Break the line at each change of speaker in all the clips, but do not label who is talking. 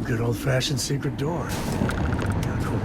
good old-fashioned secret door. Yeah, cool.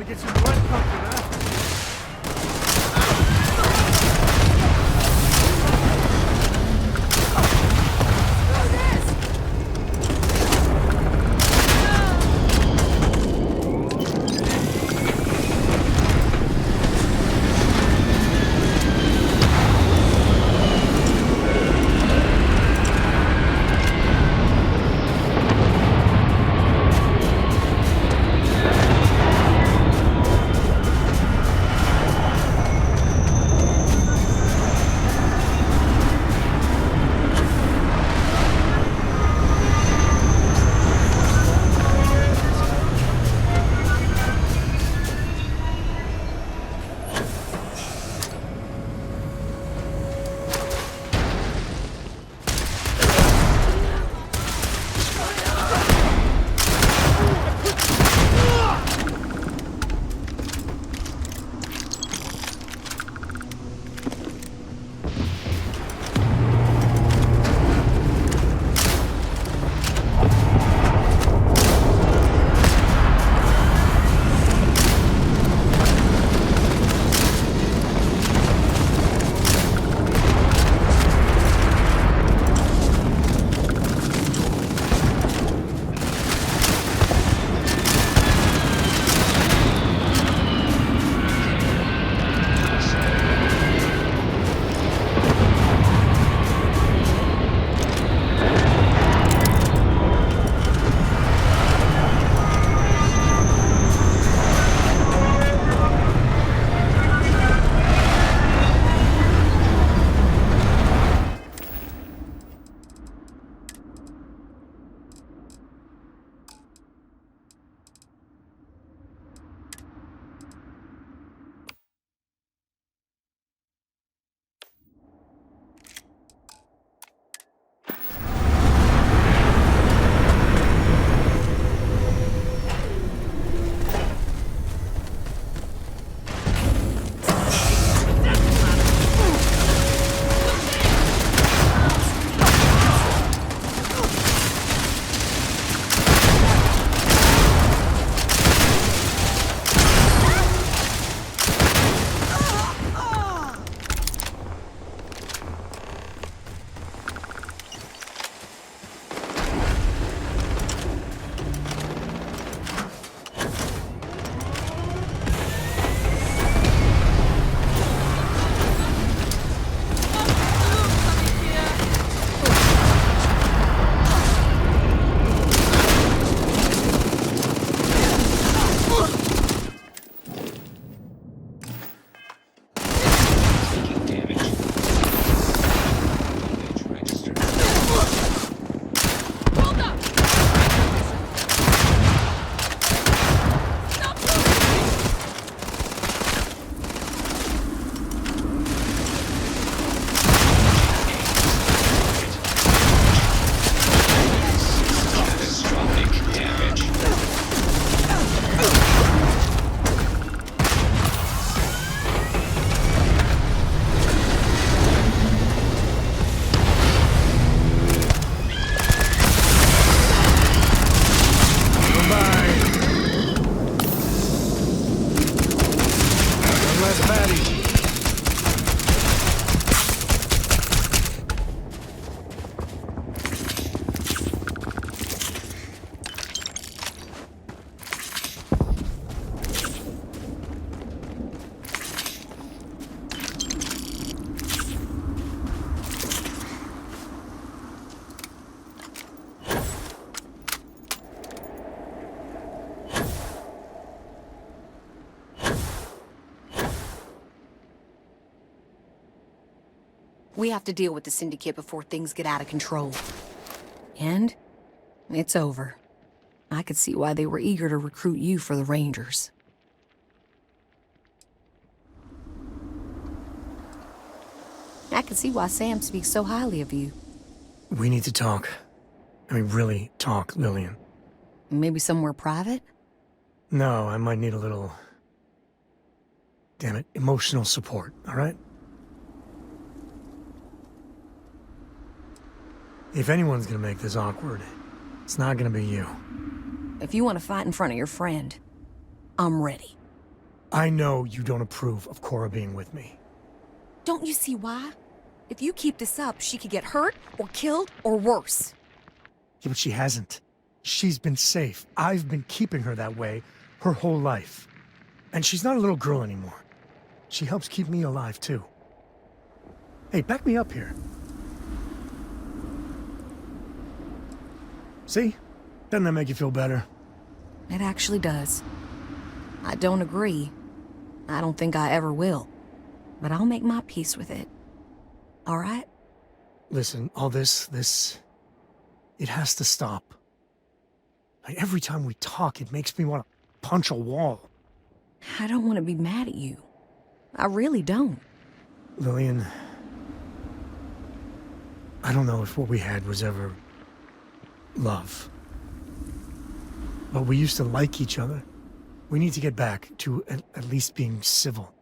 Get some blood pumping, huh?
We have to deal with the Syndicate before things get out of control. And it's over. I could see why they were eager to recruit you for the Rangers. I can see why Sam speaks so highly of you.
We need to talk. I mean, really talk, Lillian.
Maybe somewhere private?
No, I might need a little... damn it, emotional support, all right? If anyone's gonna make this awkward, it's not gonna be you.
If you want to fight in front of your friend, I'm ready.
I know you don't approve of Cora being with me.
Don't you see why? If you keep this up, she could get hurt, or killed, or worse.
Yeah, but she hasn't. She's been safe. I've been keeping her that way her whole life. And she's not a little girl anymore. She helps keep me alive, too. Hey, back me up here. See? Doesn't that make you feel better?
It actually does. I don't agree. I don't think I ever will. But I'll make my peace with it. All right?
Listen, all this, it has to stop. Like, every time we talk, it makes me want to punch a wall.
I don't want to be mad at you. I really don't.
Lillian, I don't know if what we had was ever love. But we used to like each other. We need to get back to at least being civil.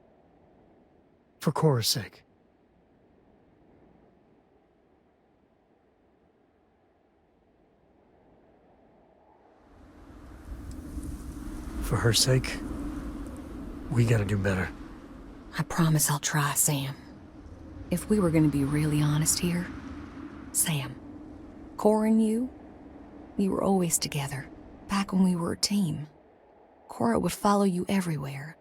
For Cora's sake. For her sake, we gotta do better.
I promise I'll try, Sam. If we were gonna be really honest here, Sam, Cora and you, we were always together, back when we were a team. Cora would follow you everywhere,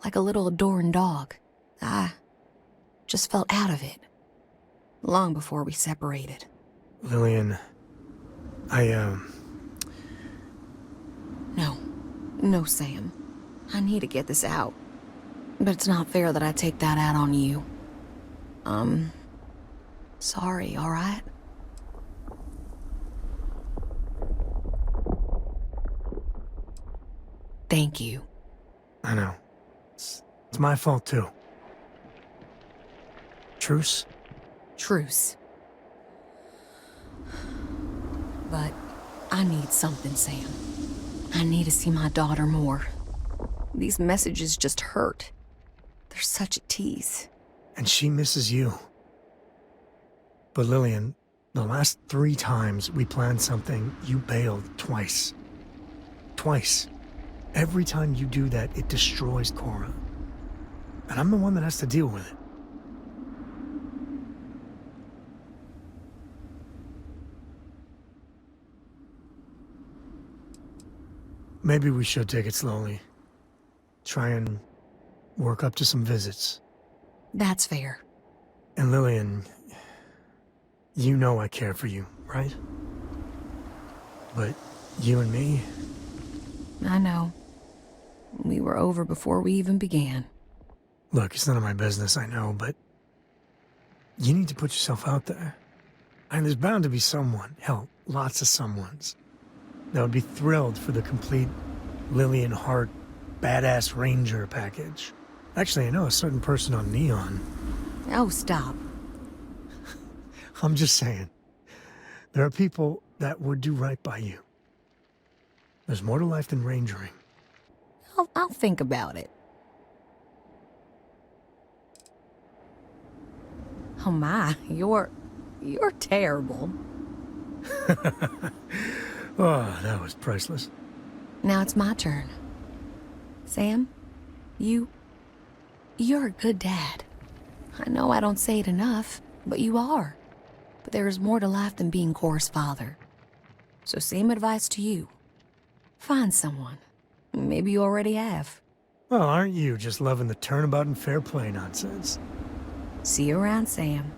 like a little adoring dog. I just felt out of it, long before we separated.
Lillian,
No, Sam. I need to get this out. But it's not fair that I take that out on you. Sorry, all right? Thank you.
I know. It's my fault, too. Truce?
Truce. But I need something, Sam. I need to see my daughter more. These messages just hurt. They're such a tease.
And she misses you. But Lillian, the last 3 times we planned something, you bailed twice. Twice. Every time you do that, it destroys Cora. And I'm the one that has to deal with it. Maybe we should take it slowly. Try and work up to some visits.
That's fair.
And Lillian, you know I care for you, right? But you and me?
I know. We were over before we even began.
Look, it's none of my business, I know, but you need to put yourself out there. And there's bound to be someone, hell, lots of someones, that would be thrilled for the complete Lillian Hart badass ranger package. Actually, I know a certain person on Neon.
Oh, stop.
I'm just saying. There are people that would do right by you. There's more to life than rangering.
I'll think about it. Oh my, you're terrible.
Oh, that was priceless.
Now it's my turn. Sam, you're a good dad. I know I don't say it enough, but you are. But there is more to life than being Cora's father. So same advice to you. Find someone. Maybe you already have.
Well, aren't you just loving the turnabout and fair play nonsense?
See you around, Sam.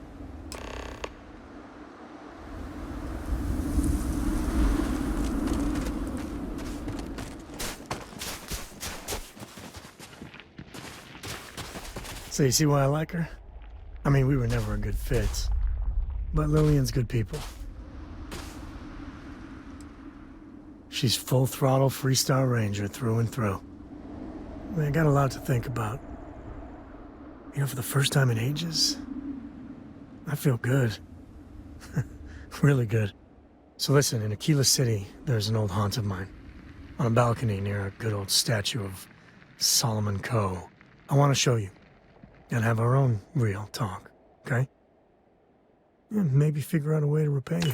So you see why I like her? I mean, we were never a good fit, but Lillian's good people. She's full throttle Freestar Ranger through and through. I mean, I got a lot to think about. You know, for the first time in ages, I feel good. Really good. So listen, in Aquila City, there's an old haunt of mine. On a balcony near a good old statue of Solomon Coe. I want to show you. And have our own real talk, okay? And maybe figure out a way to repay you.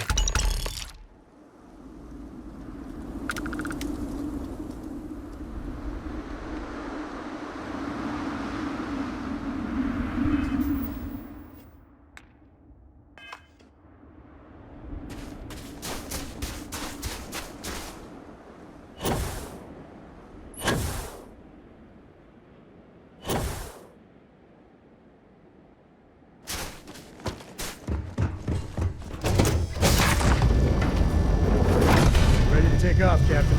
Take off, Captain.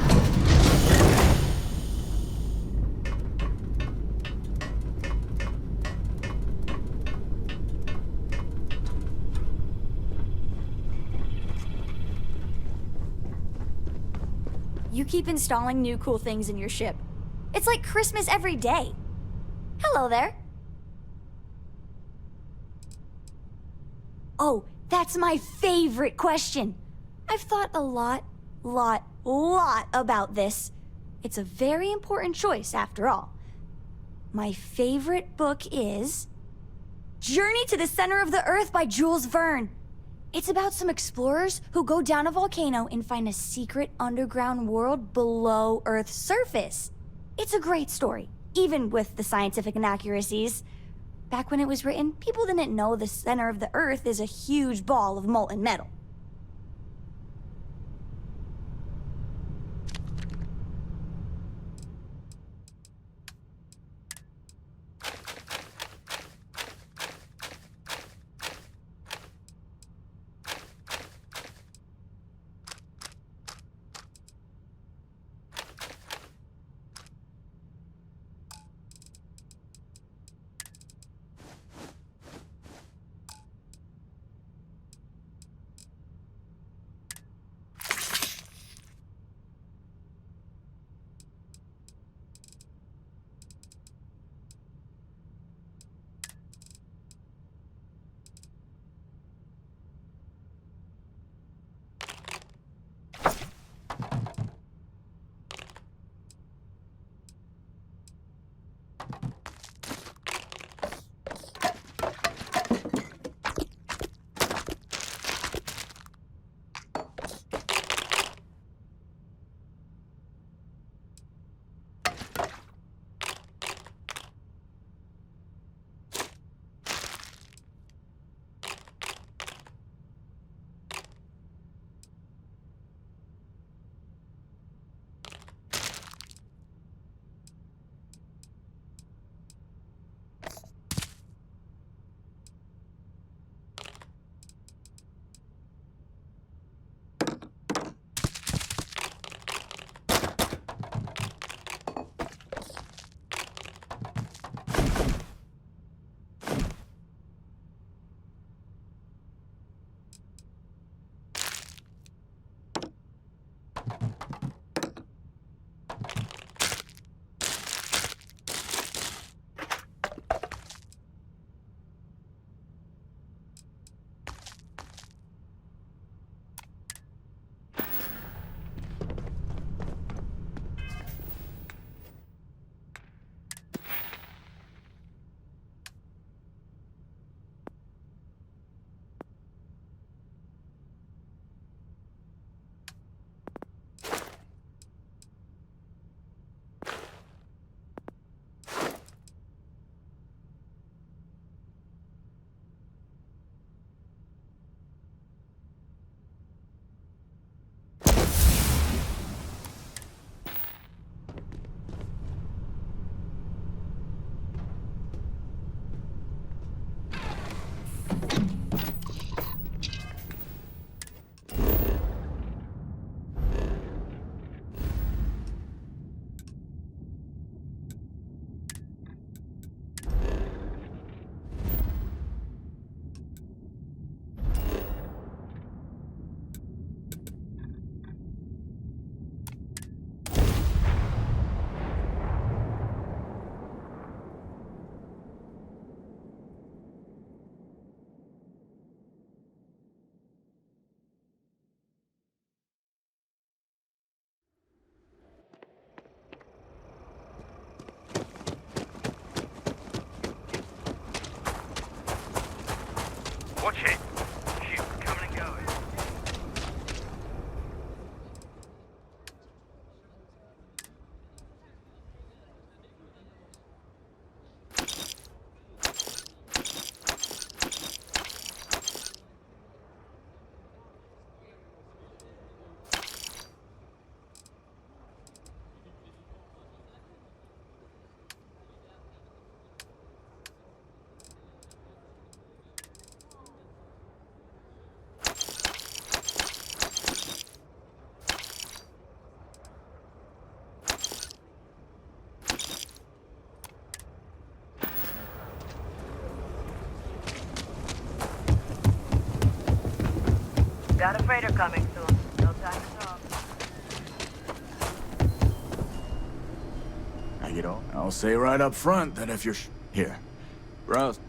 You keep installing new cool things in your ship. It's like Christmas every day. Hello there. Oh, that's my favorite question. I've thought a lot about this. It's a very important choice, after all. My favorite book is Journey to the Center of the Earth by Jules Verne. It's about some explorers who go down a volcano and find a secret underground world below Earth's surface. It's a great story, even with the scientific inaccuracies. Back when it was written, people didn't know the center of the Earth is a huge ball of molten metal.
Watch it. Shoot, coming and going.
Got a freighter coming soon. No time to talk.
I'll say right up front that if you're here, browse.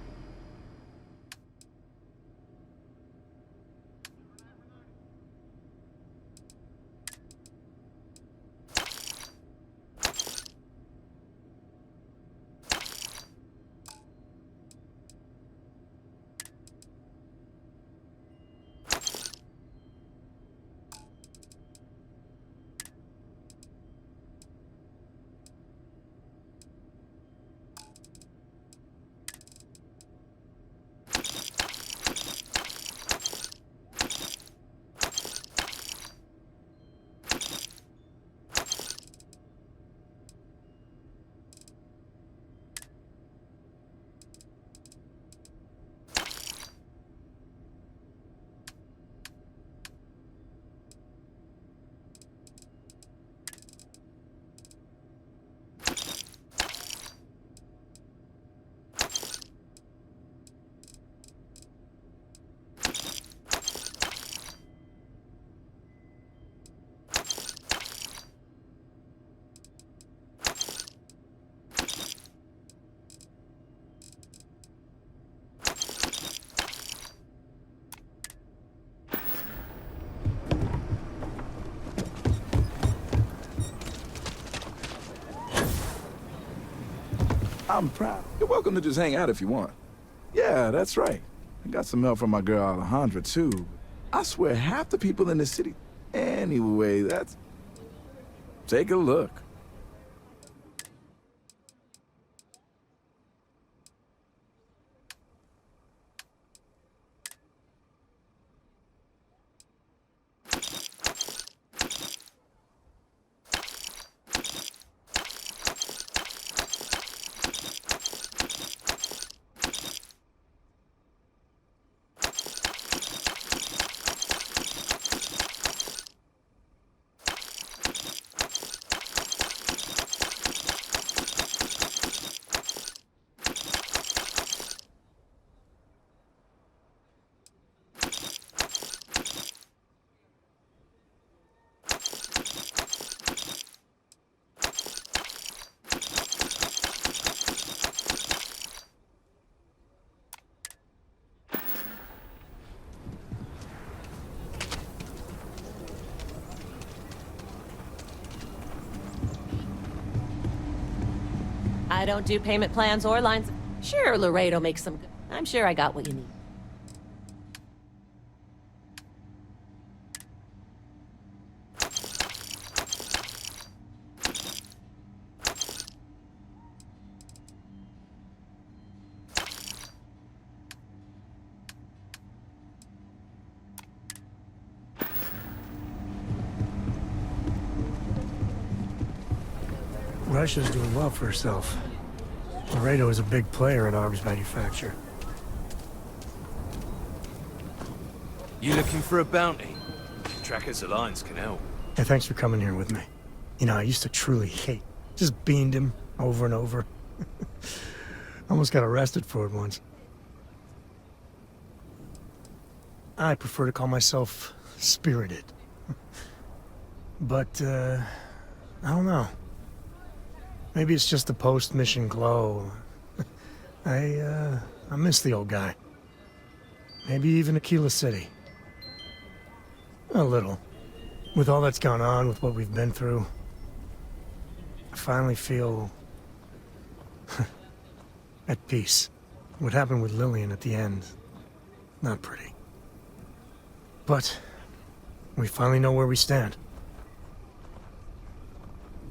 I'm proud. You're welcome to just hang out if you want. Yeah, that's right. I got some help from my girl Alejandra, too. I swear half the people in the city... Anyway, that's... Take a look.
I don't do payment plans or lines. Sure, Laredo makes some good. I'm sure I got what you need.
Russia's doing well for herself. Laredo is a big player in arms manufacture.
You looking for a bounty? Trackers Alliance can help.
Hey, thanks for coming here with me. You know, I used to truly hate. Just beamed him over and over. Almost got arrested for it once. I prefer to call myself spirited. But, I don't know. Maybe it's just the post-mission glow. I miss the old guy. Maybe even Aquila City. A little. With all that's gone on, with what we've been through, I finally feel... at peace. What happened with Lillian at the end, not pretty. But we finally know where we stand.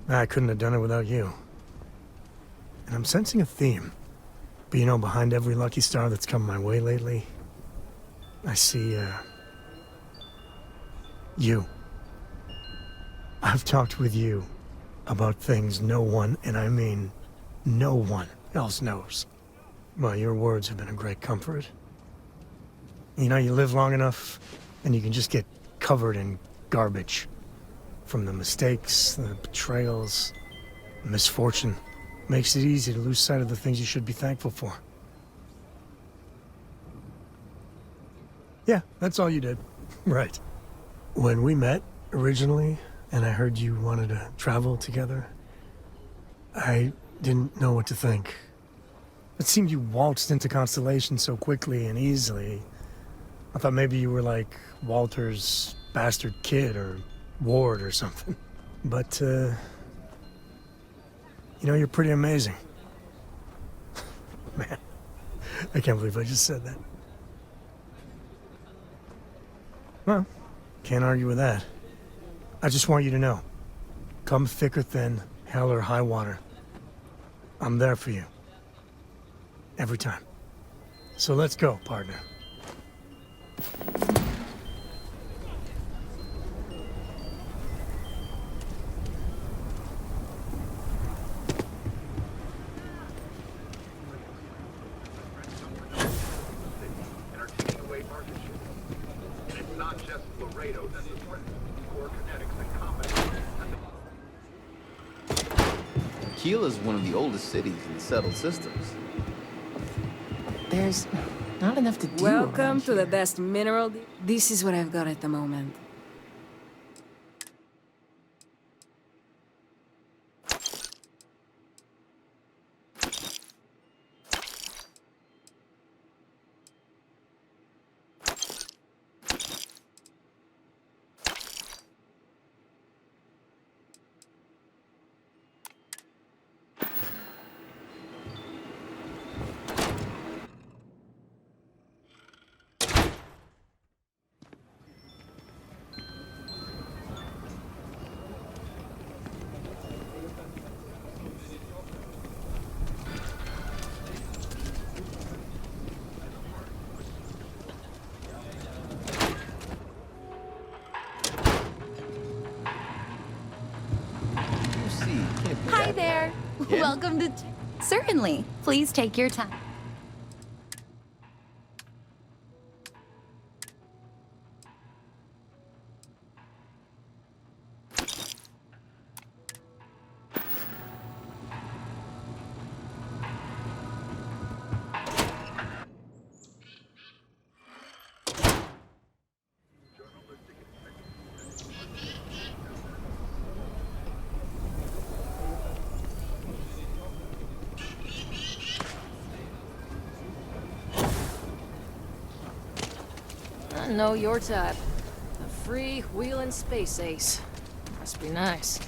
I couldn't have done it without you. And I'm sensing a theme. But you know, behind every lucky star that's come my way lately, I see, you. I've talked with you about things no one, and I mean no one, else knows. Well, your words have been a great comfort. You know, you live long enough, and you can just get covered in garbage. From the mistakes, the betrayals, misfortune. Makes it easy to lose sight of the things you should be thankful for. Yeah, that's all you did. Right. When we met, originally, and I heard you wanted to travel together, I didn't know what to think. It seemed you waltzed into Constellation so quickly and easily. I thought maybe you were like Walter's bastard kid or Ward or something. But, you know, you're pretty amazing. Man, I can't believe I just said that. Well, can't argue with that. I just want you to know, come thick or thin, hell or high water, I'm there for you. Every time. So let's go, partner.
Keela's one of the oldest cities in settled systems.
There's not enough to do.
Welcome to the best mineral. This is what I've got at the moment.
Hi there.
Yeah.
Welcome to... Certainly. Please take your time.
I know your type. A free-wheeling space ace. Must be nice.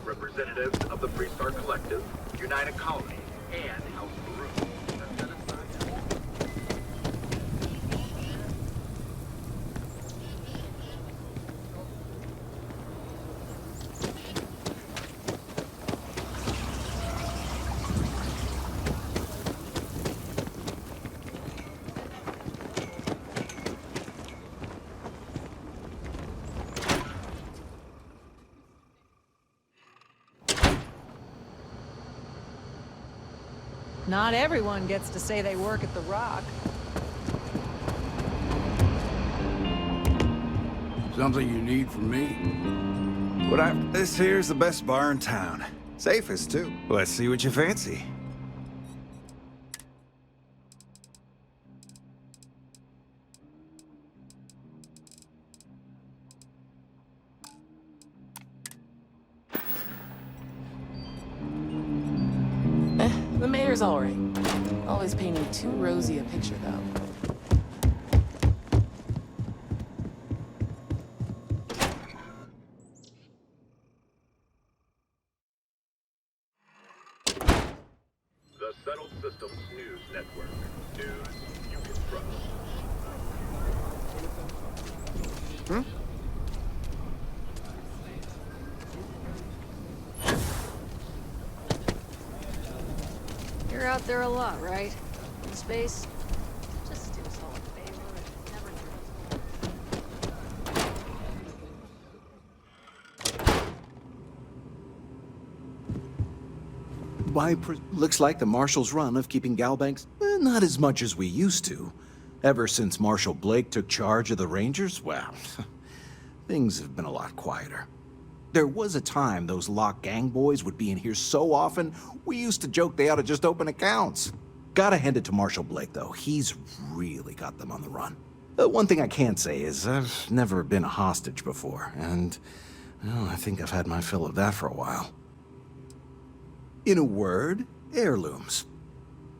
Representatives of the Freestar Collective, United Colony, and House Peru.
Not everyone gets to say they work at the Rock.
Something you need from me?
This here's the best bar in town. Safest, too. Let's see what you fancy.
The mayor's all right. Always painting too rosy a picture, though.
The Settled Systems News Network. News you can trust.
You're out there a lot, right? In space? Just do us all a favor and never
Looks like the Marshal's run of keeping Galbanks, not as much as we used to. Ever since Marshal Blake took charge of the Rangers, well, things have been a lot quieter. There was a time those lock gang boys would be in here so often, we used to joke they ought to just open accounts. Gotta hand it to Marshal Blake, though. He's really got them on the run. One thing I can say is I've never been a hostage before, and, well, I think I've had my fill of that for a while. In a word, heirlooms.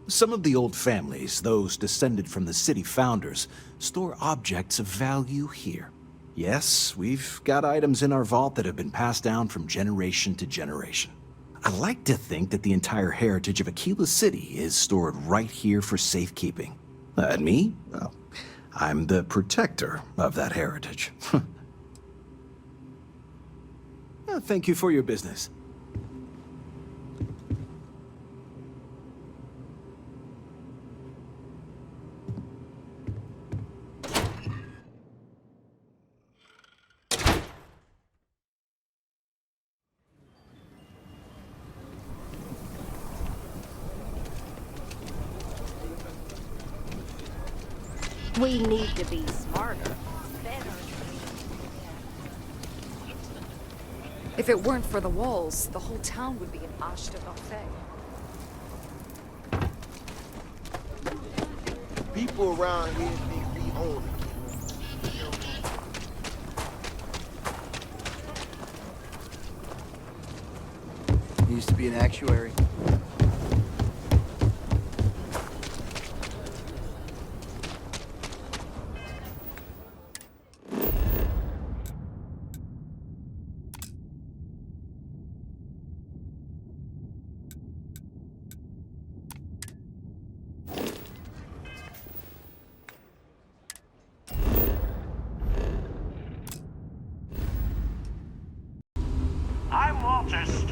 Some of the old families, those descended from the city founders, store objects of value here. Yes, we've got items in our vault that have been passed down from generation to generation. I like to think that the entire heritage of Aquila City is stored right here for safekeeping. And me? Well, I'm the protector of that heritage. Thank you for your business.
We need to be smarter. Better. If it weren't for the walls, the whole town would be an arche de buffet.
People around here think we own it.
He used to be an actuary.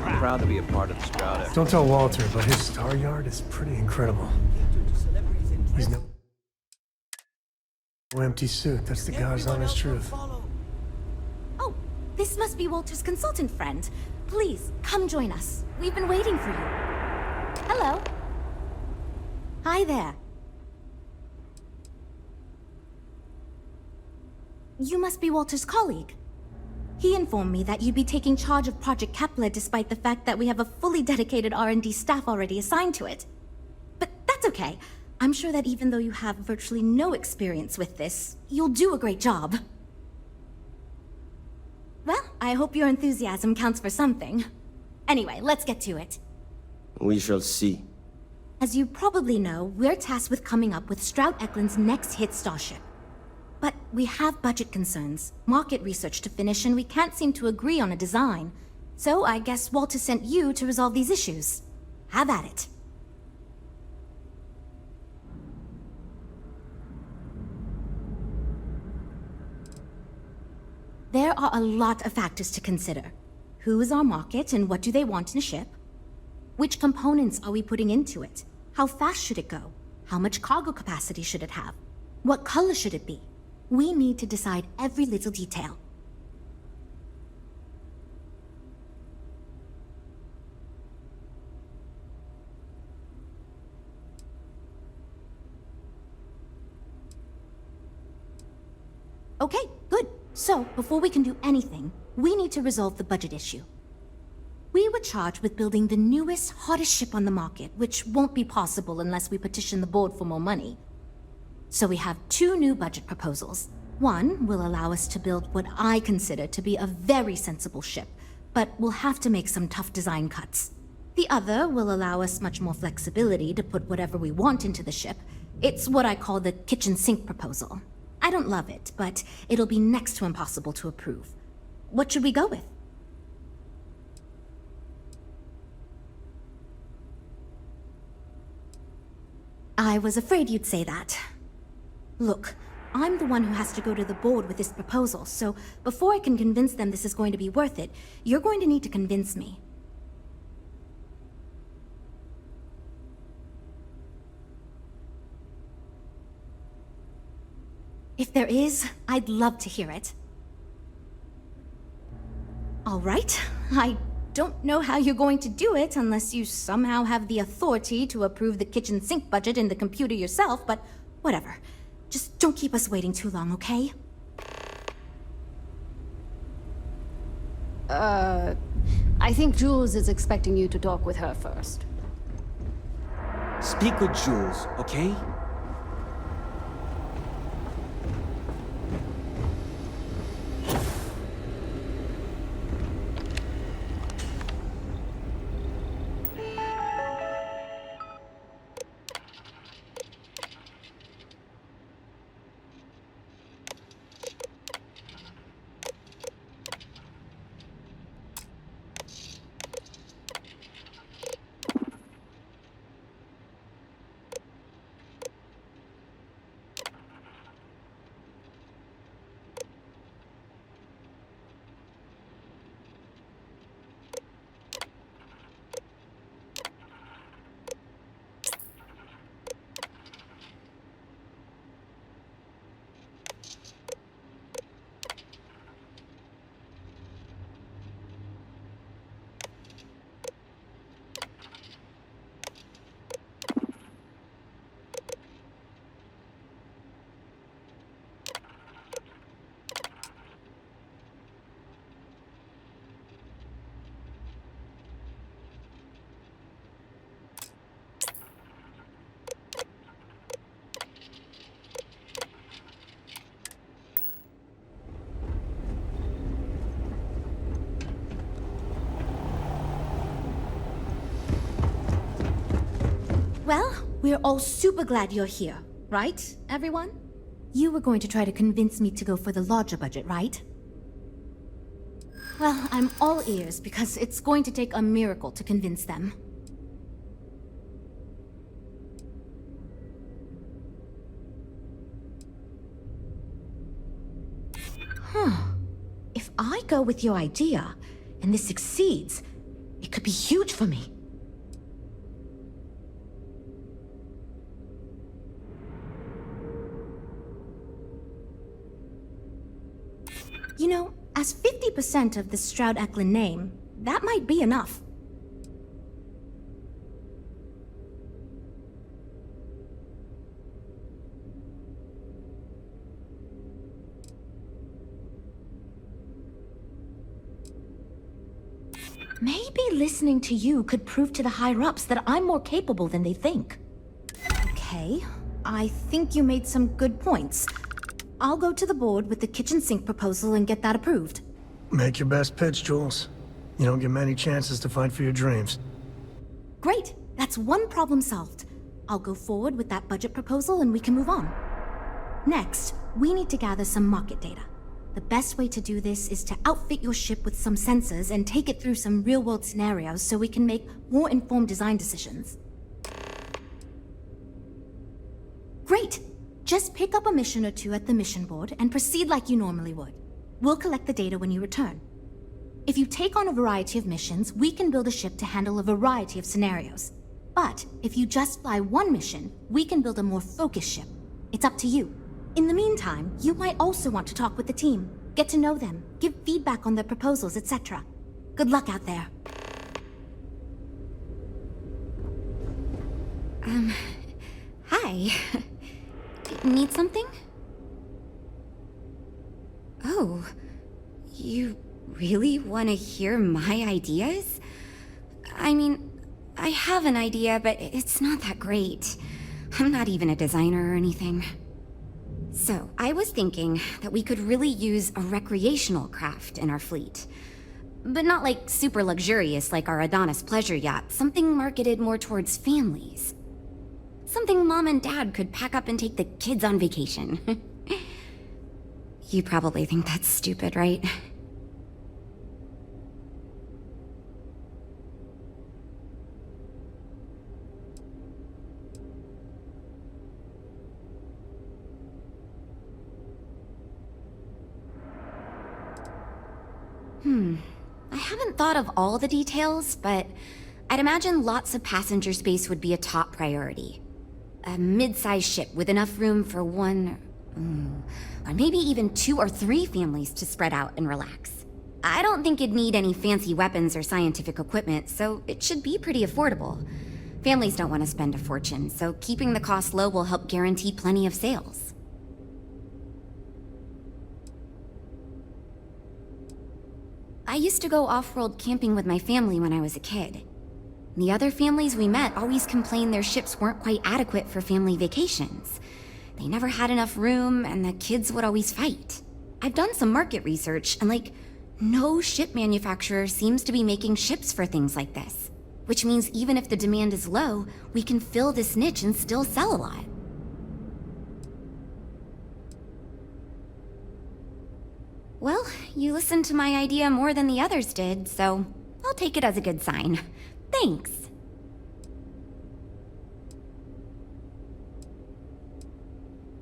I'm proud to be a part of the Stroud.
Don't tell Walter, but his star yard is pretty incredible. He's no empty suit. That's the God's honest truth.
Oh, this must be Walter's consultant friend. Please, come join us. We've been waiting for you. Hello. Hi there. You must be Walter's colleague. He informed me that you'd be taking charge of Project Kepler despite the fact that we have a fully dedicated R&D staff already assigned to it. But that's okay. I'm sure that even though you have virtually no experience with this, you'll do a great job. Well, I hope your enthusiasm counts for something. Anyway, let's get to it.
We shall see.
As you probably know, we're tasked with coming up with Stroud Eklund's next hit starship. But we have budget concerns, market research to finish, and we can't seem to agree on a design. So I guess Walter sent you to resolve these issues. Have at it. There are a lot of factors to consider. Who is our market and what do they want in a ship? Which components are we putting into it? How fast should it go? How much cargo capacity should it have? What color should it be? We need to decide every little detail. Okay, good. So, before we can do anything, we need to resolve the budget issue. We were charged with building the newest, hottest ship on the market, which won't be possible unless we petition the board for more money. So we have two new budget proposals. One will allow us to build what I consider to be a very sensible ship, but we'll have to make some tough design cuts. The other will allow us much more flexibility to put whatever we want into the ship. It's what I call the kitchen sink proposal. I don't love it, but it'll be next to impossible to approve. What should we go with?
I was afraid you'd say that. Look, I'm the one who has to go to the board with this proposal, so before I can convince them this is going to be worth it, you're going to need to convince me. If there is, I'd love to hear it. All right, I don't know how you're going to do it unless you somehow have the authority to approve the kitchen sink budget in the computer yourself, but whatever. Just don't keep us waiting too long, okay?
I think Jules is expecting you to talk with her first.
Speak with Jules, okay?
Well, we're all super glad you're here, right, everyone? You were going to try to convince me to go for the larger budget, right? Well, I'm all ears because it's going to take a miracle to convince them. If I go with your idea, and this succeeds, it could be huge for me. You know, as 50% of the Stroud-Eklund name, that might be enough. Maybe listening to you could prove to the higher-ups that I'm more capable than they think. Okay, I think you made some good points. I'll go to the board with the kitchen sink proposal and get that approved.
Make your best pitch, Jules. You don't get many chances to fight for your dreams.
Great, that's one problem solved. I'll go forward with that budget proposal and we can move on. Next, we need to gather some market data. The best way to do this is to outfit your ship with some sensors and take it through some real-world scenarios so we can make more informed design decisions. Great! Just pick up a mission or two at the mission board and proceed like you normally would. We'll collect the data when you return. If you take on a variety of missions, we can build a ship to handle a variety of scenarios. But if you just fly one mission, we can build a more focused ship. It's up to you. In the meantime, you might also want to talk with the team, get to know them, give feedback on their proposals, etc. Good luck out there.
Hi. Need something? Oh, you really want to hear my ideas? I mean, I have an idea, but it's not that great. I'm not even a designer or anything. So, I was thinking that we could really use a recreational craft in our fleet. But not like super luxurious like our Adonis pleasure yacht, something marketed more towards families. Something Mom and Dad could pack up and take the kids on vacation. You probably think that's stupid, right?
I haven't thought of all the details, but I'd imagine lots of passenger space would be a top priority. A mid-sized ship with enough room for one, or maybe even 2 or 3 families to spread out and relax. I don't think it'd need any fancy weapons or scientific equipment, so it should be pretty affordable. Families don't want to spend a fortune, so keeping the cost low will help guarantee plenty of sales. I used to go off-world camping with my family when I was a kid. The other families we met always complained their ships weren't quite adequate for family vacations. They never had enough room, and the kids would always fight. I've done some market research, and no ship manufacturer seems to be making ships for things like this. Which means even if the demand is low, we can fill this niche and still sell a lot. Well, you listened to my idea more than the others did, so I'll take it as a good sign. Thanks.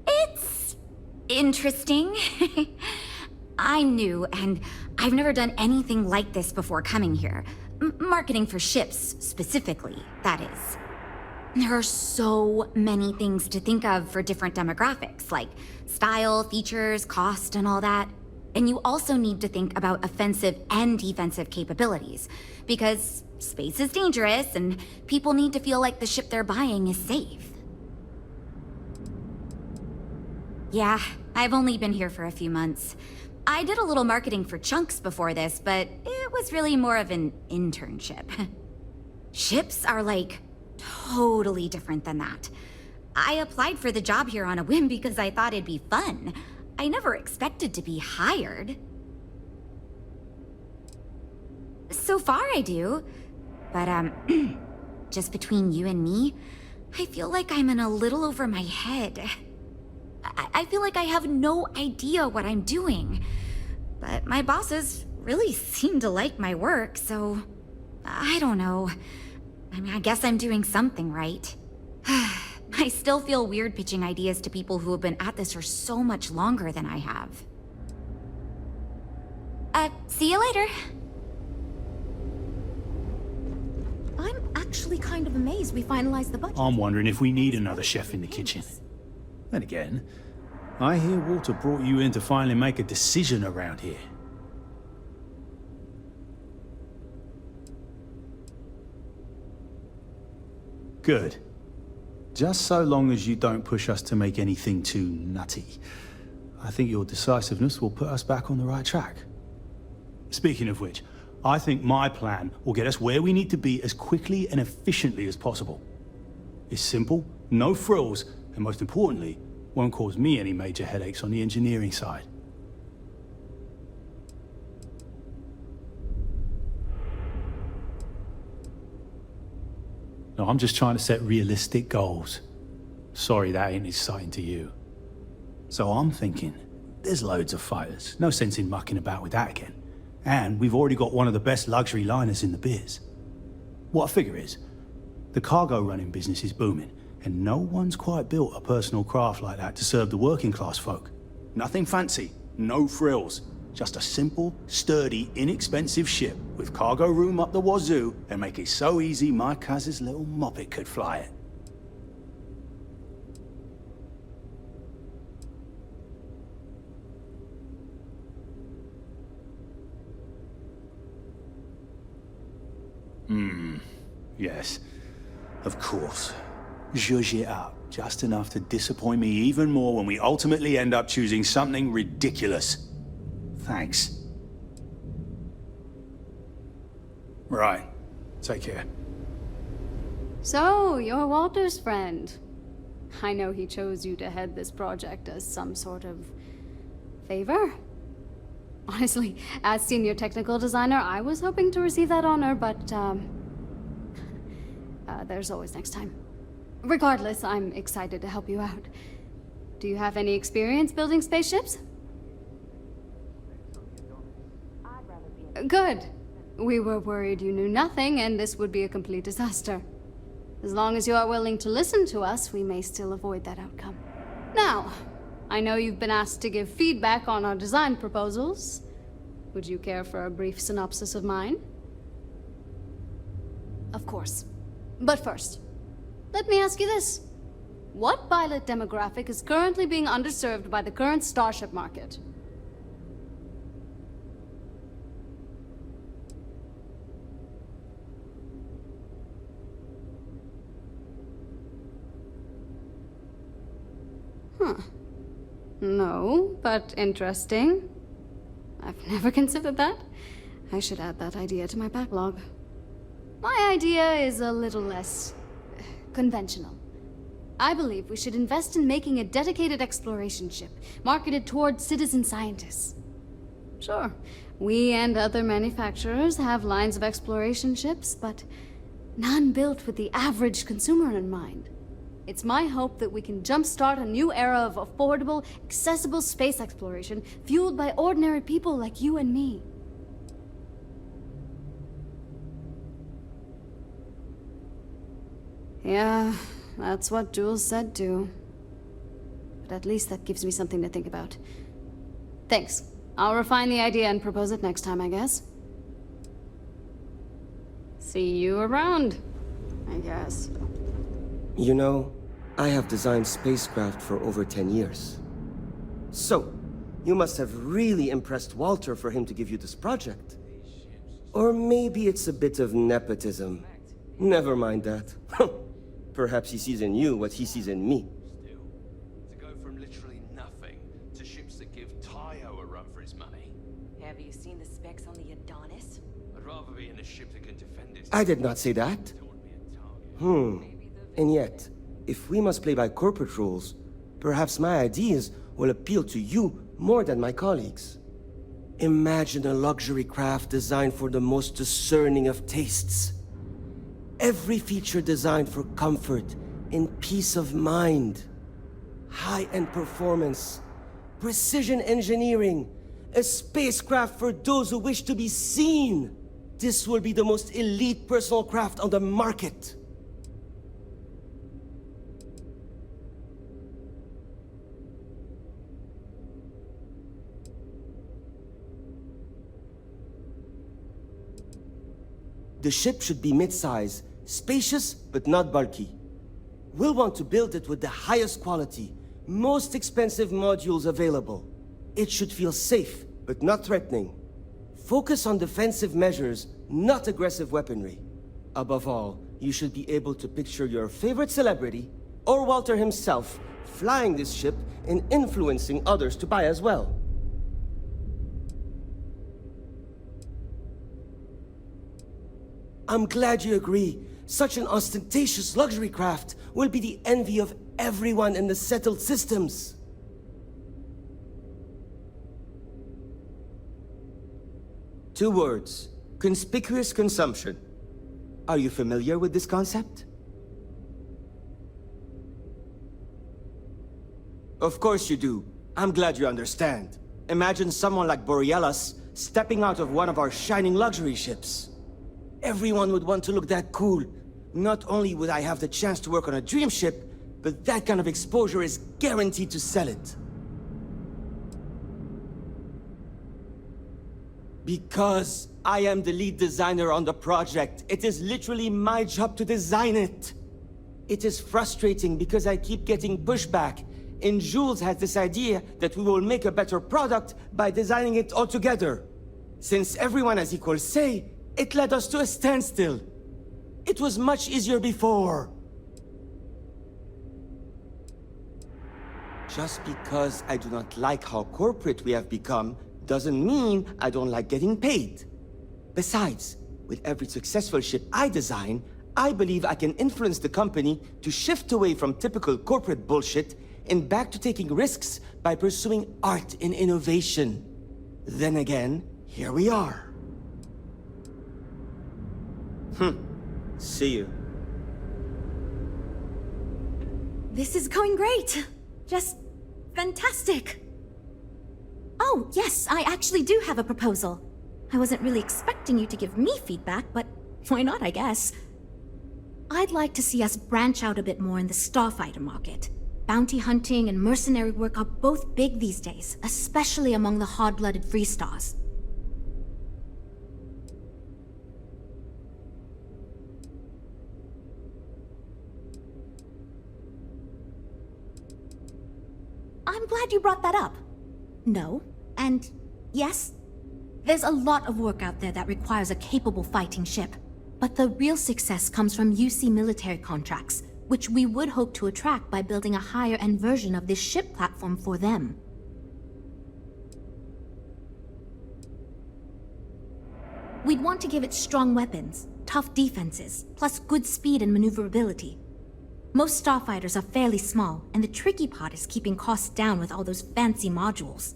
It's interesting. I'm new, and I've never done anything like this before coming here. Marketing for ships, specifically, that is. There are so many things to think of for different demographics, like style, features, cost, and all that. And you also need to think about offensive and defensive capabilities, because space is dangerous, and people need to feel like the ship they're buying is safe. Yeah, I've only been here for a few months. I did a little marketing for Chunks before this, but it was really more of an internship. Ships are totally different than that. I applied for the job here on a whim because I thought it'd be fun. I never expected to be hired. So far I do, but just between you and me, I feel like I'm in a little over my head. I feel like I have no idea what I'm doing. But my bosses really seem to like my work, so I don't know. I guess I'm doing something right. I still feel weird pitching ideas to people who have been at this for so much longer than I have. See you later. I'm actually kind of amazed we finalized the budget.
I'm wondering if we need another chef in the kitchen. Then again, I hear Walter brought you in to finally make a decision around here. Good. Just so long as you don't push us to make anything too nutty. I think your decisiveness will put us back on the right track. Speaking of which, I think my plan will get us where we need to be as quickly and efficiently as possible. It's simple, no frills, and most importantly, won't cause me any major headaches on the engineering side. No, I'm just trying to set realistic goals. Sorry that ain't exciting to you. So I'm thinking, there's loads of fighters. No sense in mucking about with that again. And we've already got one of the best luxury liners in the biz. What I figure is, the cargo running business is booming, and no one's quite built a personal craft like that to serve the working class folk. Nothing fancy, no frills. Just a simple, sturdy, inexpensive ship with cargo room up the wazoo and make it so easy my cousin's little moppet could fly it. Yes, of course. Zhuzh it up, just enough to disappoint me even more when we ultimately end up choosing something ridiculous. Thanks. Right. Take care.
So, you're Walter's friend. I know he chose you to head this project as some sort of favor. Honestly, as senior technical designer, I was hoping to receive that honor, but there's always next time. Regardless, I'm excited to help you out. Do you have any experience building spaceships? Good. We were worried you knew nothing, and this would be a complete disaster. As long as you are willing to listen to us, we may still avoid that outcome. Now, I know you've been asked to give feedback on our design proposals. Would you care for a brief synopsis of mine? Of course. But first, let me ask you this. What pilot demographic is currently being underserved by the current Starship market? Huh. No, but interesting. I've never considered that. I should add that idea to my backlog. My idea is a little less conventional. I believe we should invest in making a dedicated exploration ship, marketed toward citizen scientists. Sure, we and other manufacturers have lines of exploration ships, but none built with the average consumer in mind. It's my hope that we can jumpstart a new era of affordable, accessible space exploration, fueled by ordinary people like you and me. Yeah, that's what Jules said too. But at least that gives me something to think about. Thanks. I'll refine the idea and propose it next time, I guess. See you around, I guess.
You know, I have designed spacecraft for over 10 years. So, you must have really impressed Walter for him to give you this project. Or maybe it's a bit of nepotism. Never mind that. Perhaps he sees in you what he sees in me.
To go from literally nothing to ships that give Tayo a run for his money.
Have you seen the specs on the Adonis?
I'd rather be in a ship that can defend itself.
I did not say that. And yet, if we must play by corporate rules, perhaps my ideas will appeal to you more than my colleagues. Imagine a luxury craft designed for the most discerning of tastes. Every feature designed for comfort and peace of mind. High-end performance, precision engineering, a spacecraft for those who wish to be seen. This will be the most elite personal craft on the market. The ship should be mid-size, spacious but not bulky. We'll want to build it with the highest quality, most expensive modules available. It should feel safe but not threatening. Focus on defensive measures, not aggressive weaponry. Above all, you should be able to picture your favorite celebrity, or Walter himself, flying this ship and influencing others to buy as well. I'm glad you agree. Such an ostentatious luxury craft will be the envy of everyone in the settled systems. Two words: conspicuous consumption. Are you familiar with this concept? Of course you do. I'm glad you understand. Imagine someone like Borealis stepping out of one of our shining luxury ships. Everyone would want to look that cool. Not only would I have the chance to work on a dream ship, but that kind of exposure is guaranteed to sell it. Because I am the lead designer on the project, it is literally my job to design it. It is frustrating because I keep getting pushback, and Jules has this idea that we will make a better product by designing it all together. Since everyone has equal say, it led us to a standstill. It was much easier before. Just because I do not like how corporate we have become, doesn't mean I don't like getting paid. Besides, with every successful ship I design, I believe I can influence the company to shift away from typical corporate bullshit and back to taking risks by pursuing art and innovation. Then again, here we are. See you.
This is going great. Just fantastic. Oh, yes, I actually do have a proposal. I wasn't really expecting you to give me feedback, but why not, I guess. I'd like to see us branch out a bit more in the starfighter market. Bounty hunting and mercenary work are both big these days, especially among the hard-blooded free stars. I'm glad you brought that up. No, and yes, there's a lot of work out there that requires a capable fighting ship. But the real success comes from UC military contracts, which we would hope to attract by building a higher-end version of this ship platform for them. We'd want to give it strong weapons, tough defenses, plus good speed and maneuverability. Most starfighters are fairly small, and the tricky part is keeping costs down with all those fancy modules.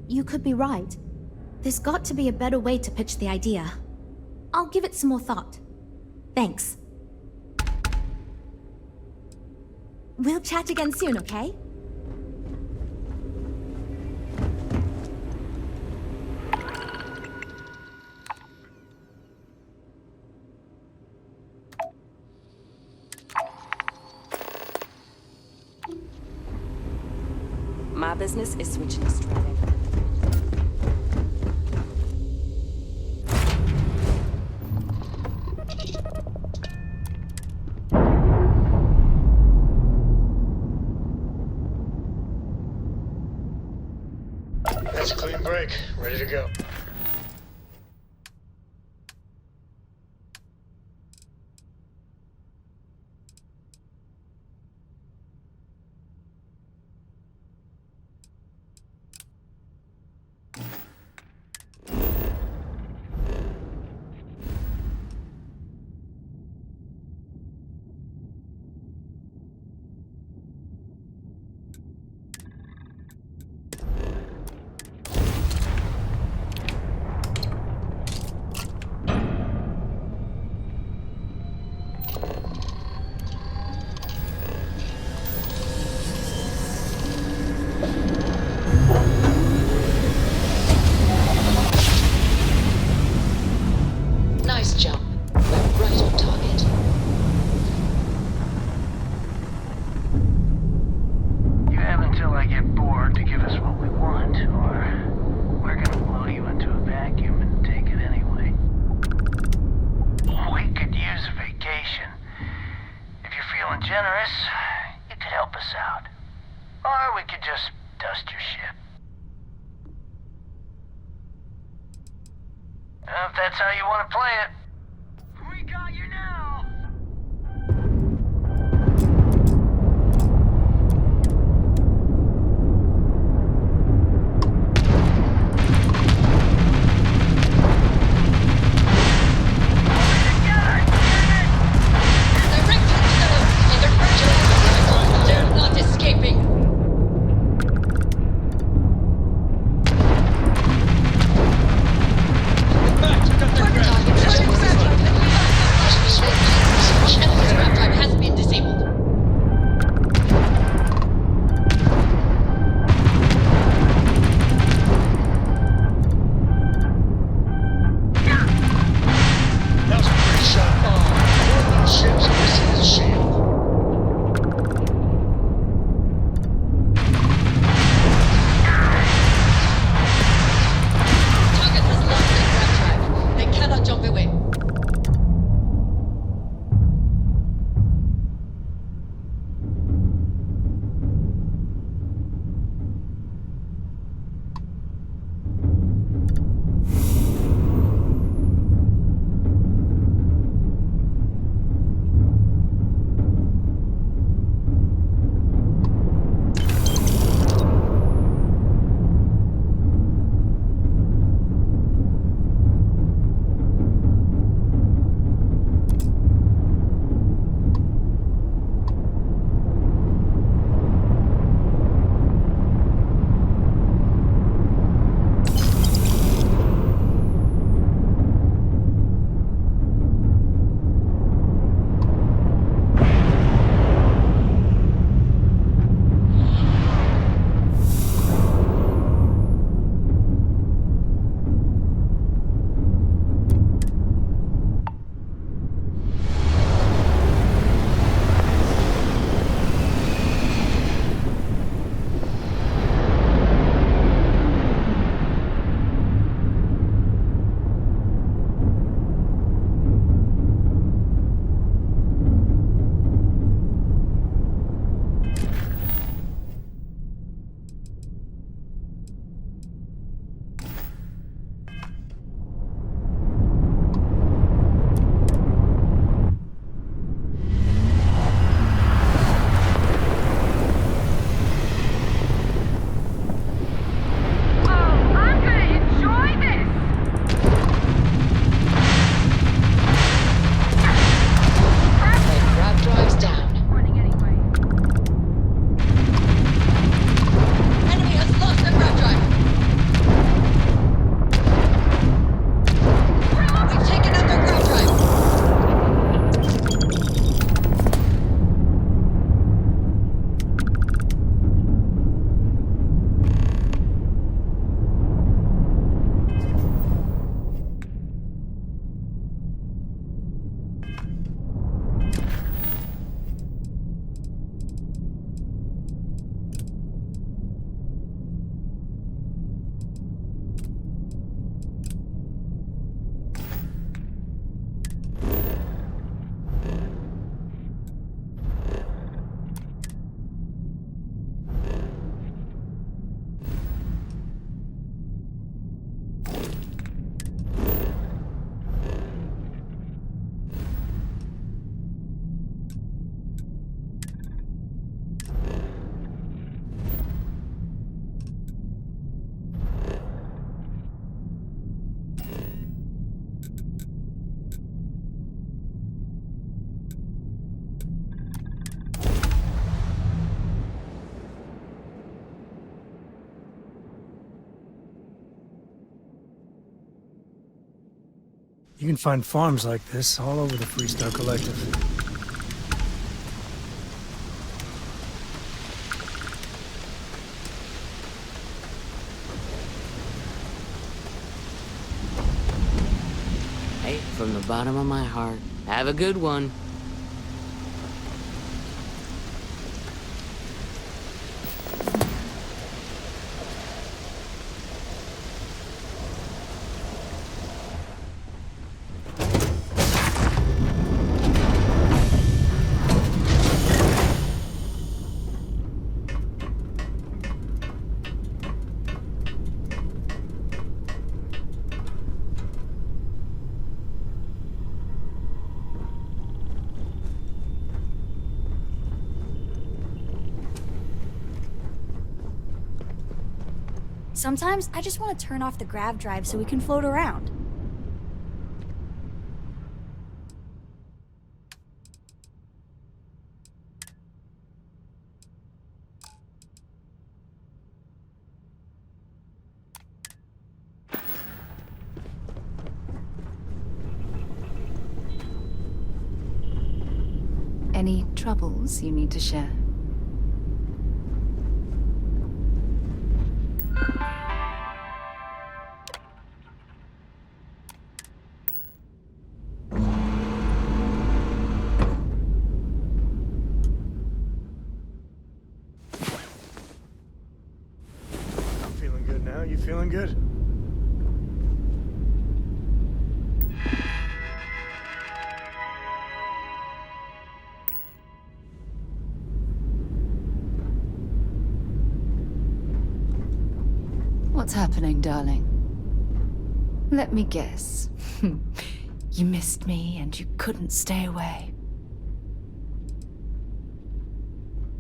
You could be right. There's got to be a better way to pitch the idea. I'll give it some more thought. Thanks. We'll chat again soon, okay?
My business is switching straight in.
That's a clean break. Ready to go.
Nice jump. We're right on target.
You have until I get bored to give us what we want, or we're gonna blow you into a vacuum and take it anyway. We could use a vacation. If you're feeling generous, you could help us out. Or we could just dust your ship. If that's how you want to play it. We got you now!
They're not escaping! Target
You can find farms like this all over the Freestar Collective.
Hey, from the bottom of my heart, have a good one.
Sometimes I just want to turn off the grav drive so we can float around.
Any troubles you need to share?
You feeling good?
What's happening, darling? Let me guess. You missed me and you couldn't stay away.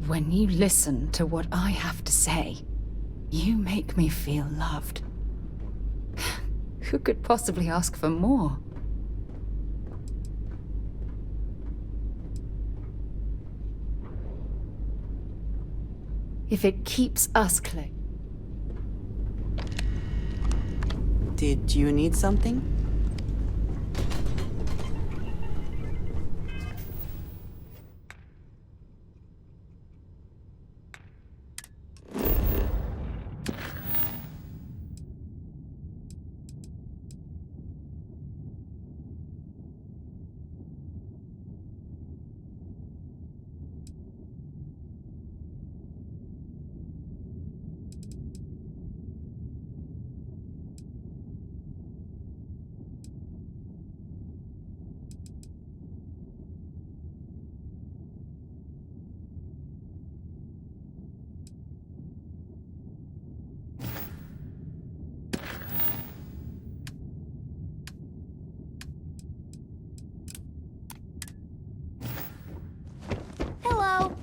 When you listen to what I have to say, you make me feel loved. Who could possibly ask for more? If it keeps us close.
Did you need something?
Hello.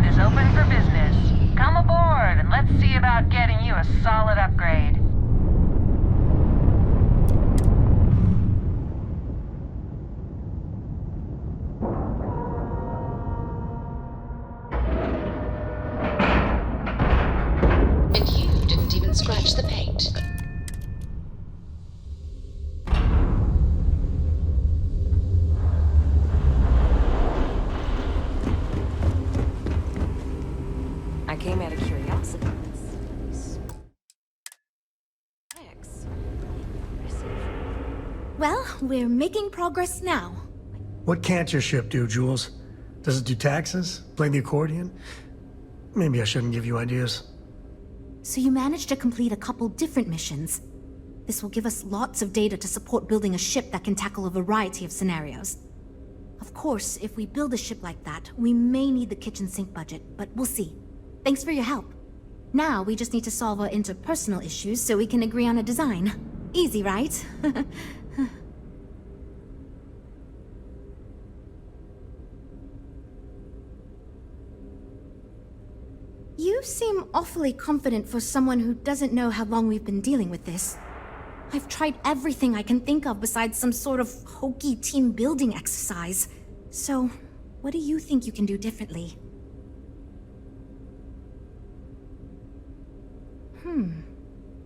Is open for business. Come aboard and let's see about getting you a solid upgrade.
And you didn't even scratch the paint.
I came out of curiosity.
Well, we're making progress now.
What can't your ship do, Jules? Does it do taxes? Play the accordion? Maybe I shouldn't give you ideas.
So you managed to complete a couple different missions. This will give us lots of data to support building a ship that can tackle a variety of scenarios. Of course, if we build a ship like that, we may need the kitchen sink budget, but we'll see. Thanks for your help. Now we just need to solve our interpersonal issues so we can agree on a design. Easy, right? awfully confident for someone who doesn't know how long we've been dealing with this. I've tried everything I can think of besides some sort of hokey team building exercise. So, what do you think you can do differently?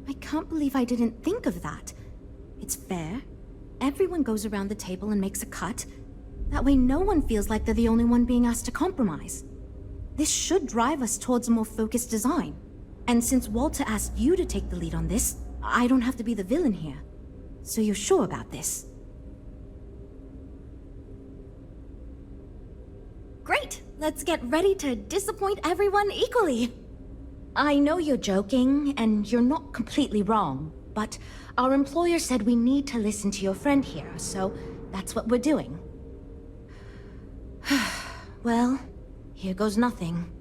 I can't believe I didn't think of that. It's fair. Everyone goes around the table and makes a cut. That way no one feels like they're the only one being asked to compromise. This should drive us towards a more focused design. And since Walter asked you to take the lead on this, I don't have to be the villain here. So you're sure about this? Great! Let's get ready to disappoint everyone equally! I know you're joking, and you're not completely wrong, but our employer said we need to listen to your friend here, so that's what we're doing. Well, here goes nothing.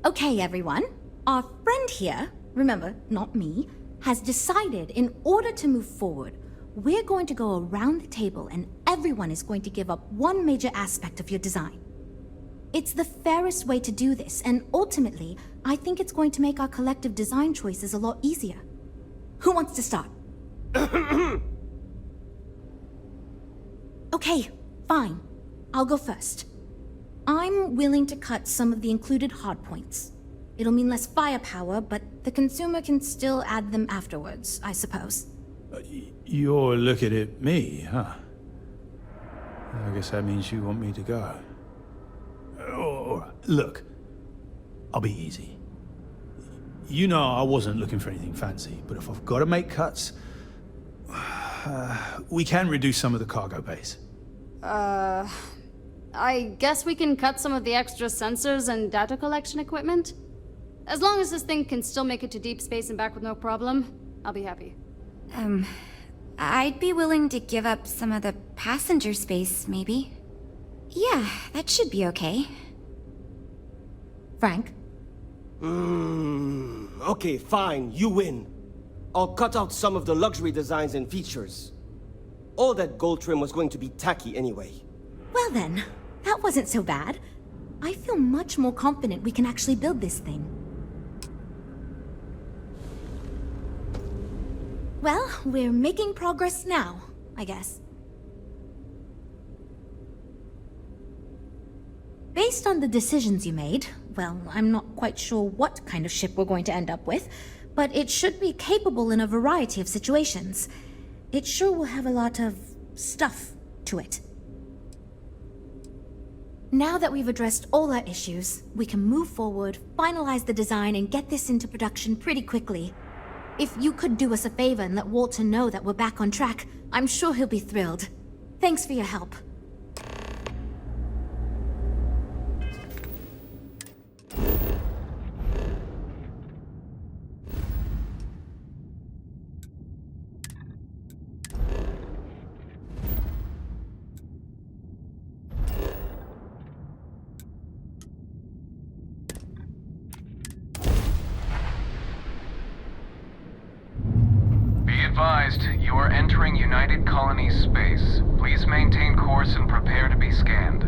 Okay, everyone. Our friend here, remember, not me, has decided in order to move forward, we're going to go around the table and everyone is going to give up one major aspect of your design. It's the fairest way to do this, and ultimately, I think it's going to make our collective design choices a lot easier. Who wants to start? Okay, fine. I'll go first. I'm willing to cut some of the included hardpoints. It'll mean less firepower, but the consumer can still add them afterwards, I suppose.
You're looking at me, huh? I guess that means you want me to go. All right. Look, I'll be easy. You know I wasn't looking for anything fancy, but if I've got to make cuts, we can reduce some of the cargo base.
I guess we can cut some of the extra sensors and data collection equipment? As long as this thing can still make it to deep space and back with no problem, I'll be happy.
I'd be willing to give up some of the passenger space, maybe. Yeah, that should be okay.
Frank?
Okay, fine, you win. I'll cut out some of the luxury designs and features. All that gold trim was going to be tacky anyway.
Well then, that wasn't so bad. I feel much more confident we can actually build this thing. Well, we're making progress now, I guess. Based on the decisions you made, well, I'm not quite sure what kind of ship we're going to end up with, but it should be capable in a variety of situations. It sure will have a lot of stuff to it. Now that we've addressed all our issues, we can move forward, finalize the design, and get this into production pretty quickly. If you could do us a favor and let Walter know that we're back on track, I'm sure he'll be thrilled. Thanks for your help.
Advised, you are entering United Colonies space. Please maintain course and prepare to be scanned.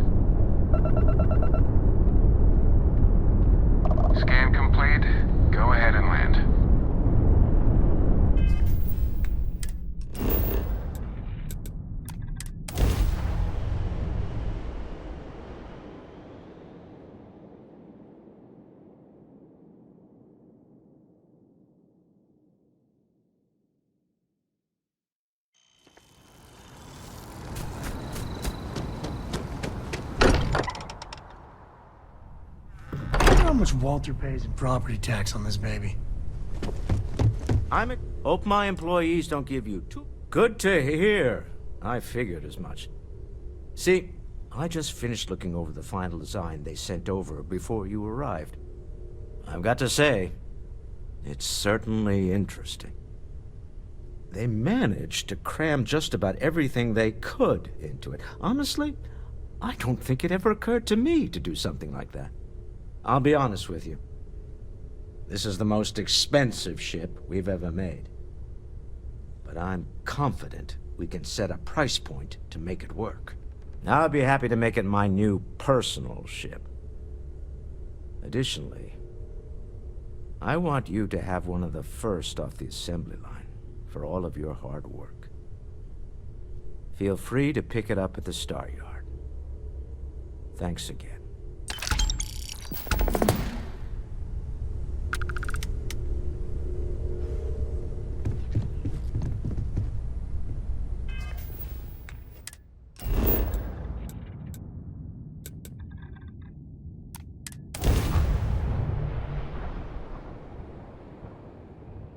Scan complete. Go ahead and land.
How much Walter pays in property tax on this baby?
Hope my employees don't give you too... Good to hear. I figured as much. See, I just finished looking over the final design they sent over before you arrived. I've got to say, it's certainly interesting. They managed to cram just about everything they could into it. Honestly, I don't think it ever occurred to me to do something like that. I'll be honest with you. This is the most expensive ship we've ever made. But I'm confident we can set a price point to make it work. I'll be happy to make it my new personal ship. Additionally, I want you to have one of the first off the assembly line for all of your hard work. Feel free to pick it up at the Star Yard. Thanks again.